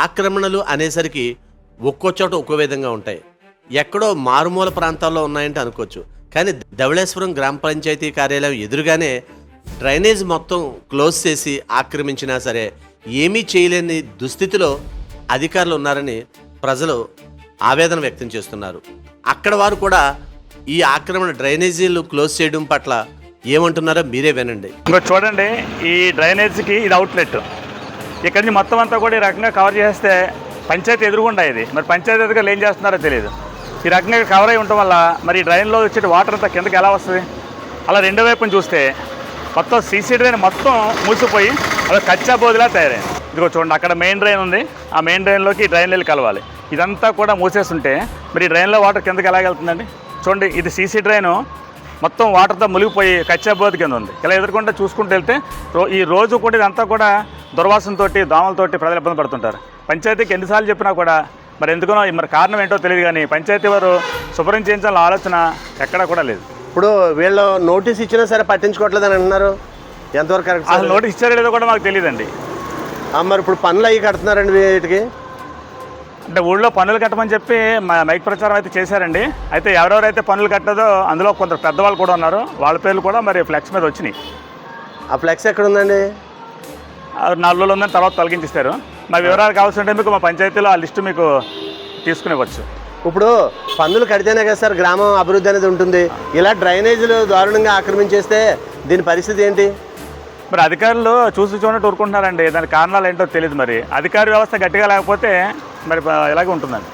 ఆక్రమణలు అనేసరికి ఒక్కో చోట ఒక్కో విధంగా ఉంటాయి. ఎక్కడో మారుమూల ప్రాంతాల్లో ఉన్నాయంటే అనుకోవచ్చు. కానీ ధవళేశ్వరం గ్రామ పంచాయతీ కార్యాలయం ఎదురుగానే డ్రైనేజ్ మొత్తం క్లోజ్ చేసి ఆక్రమించినా సరే ఏమీ చేయలేని దుస్థితిలో అధికారులు ఉన్నారని ప్రజలు ఆవేదన వ్యక్తం చేస్తున్నారు. అక్కడ వారు కూడా ఈ ఆక్రమణ డ్రైనేజీలు క్లోజ్ చేయడం పట్ల ఏమంటున్నారో మీరే వినండి. ఇంకా చూడండి, ఈ డ్రైనేజీకి ఇది అవుట్లెట్. ఇక్కడి నుంచి మొత్తం అంతా కూడా ఈ రకంగా కవర్ చేస్తే పంచాయతీ ఎదురుగుండా ఇది. మరి పంచాయతీ అధికారులు ఏం చేస్తున్నారో తెలియదు. ఈ రకంగా కవర్ అయి ఉండటం వల్ల మరి డ్రైన్లో వచ్చే వాటర్ అంతా కిందకి ఎలా వస్తుంది? అలా రెండో వైపుని చూస్తే మొత్తం సీసీ డ్రైన్ మొత్తం మూసిపోయి అలా కచ్చా బోదిలా తయారైంది. ఇదిగో చూడండి, అక్కడ మెయిన్ డ్రైన్ ఉంది. ఆ మెయిన్ డ్రైన్లోకి డ్రైన్ వెళ్ళి కలవాలి. ఇదంతా కూడా మూసేస్తుంటే మరి ఈ డ్రైన్లో వాటర్ కిందకి ఎలా వెళ్తుందండి? చూడండి, ఇది సీసీ డ్రైను మొత్తం వాటర్తో మునిగిపోయి కచ్చా బోది కింద ఉంది. ఇలా ఎదుర్కొంటే చూసుకుంటూ వెళ్తే ఈ రోజు కూడా ఇదంతా కూడా దుర్వాసనతో దోమలతోటి ప్రజలు ఇబ్బంది పడుతుంటారు. పంచాయతీకి ఎన్నిసార్లు చెప్పినా కూడా మరి ఎందుకనో మరి కారణం ఏంటో తెలియదు. కానీ పంచాయతీ వారు శుభ్రం చేయించాలని ఆలోచన ఎక్కడా కూడా లేదు. ఇప్పుడు వీళ్ళు నోటీస్ ఇచ్చినా సరే పట్టించుకోవట్లేదని అంటున్నారు. ఎంతవరకు కరెక్ట్? అసలు నోటీస్ ఇచ్చారో లేదో కూడా మాకు తెలియదండి. మరి ఇప్పుడు పనులు అవి కడుతున్నారండి వీటికి? అంటే ఊళ్ళో పనులు కట్టమని చెప్పి మైక్ ప్రచారం అయితే చేశారండి. అయితే ఎవరెవరైతే పనులు కట్టదో అందులో కొందరు పెద్దవాళ్ళు కూడా ఉన్నారు. వాళ్ళ పేర్లు కూడా మరి ఫ్లెక్స్ మీద వచ్చినాయి. ఆ ఫ్లెక్స్ ఎక్కడ ఉందండి? 4 రోజులు ఉందని తర్వాత తొలగించిస్తారు. మా వివరాలు కావాల్సి ఉంటే మీకు మా పంచాయతీలో ఆ లిస్టు మీకు తీసుకునివ్వచ్చు. ఇప్పుడు పన్నులు కడితేనే కదా సార్ గ్రామం అభివృద్ధి అనేది ఉంటుంది. ఇలా డ్రైనేజీలు దారుణంగా ఆక్రమించేస్తే దీని పరిస్థితి ఏంటి? మరి అధికారులు చూసి చూడట్టు ఊరుకుంటున్నారండి. దానికి కారణాలు ఏంటో తెలియదు. మరి అధికార వ్యవస్థ గట్టిగా లేకపోతే మరి ఇలాగే ఉంటుందండి.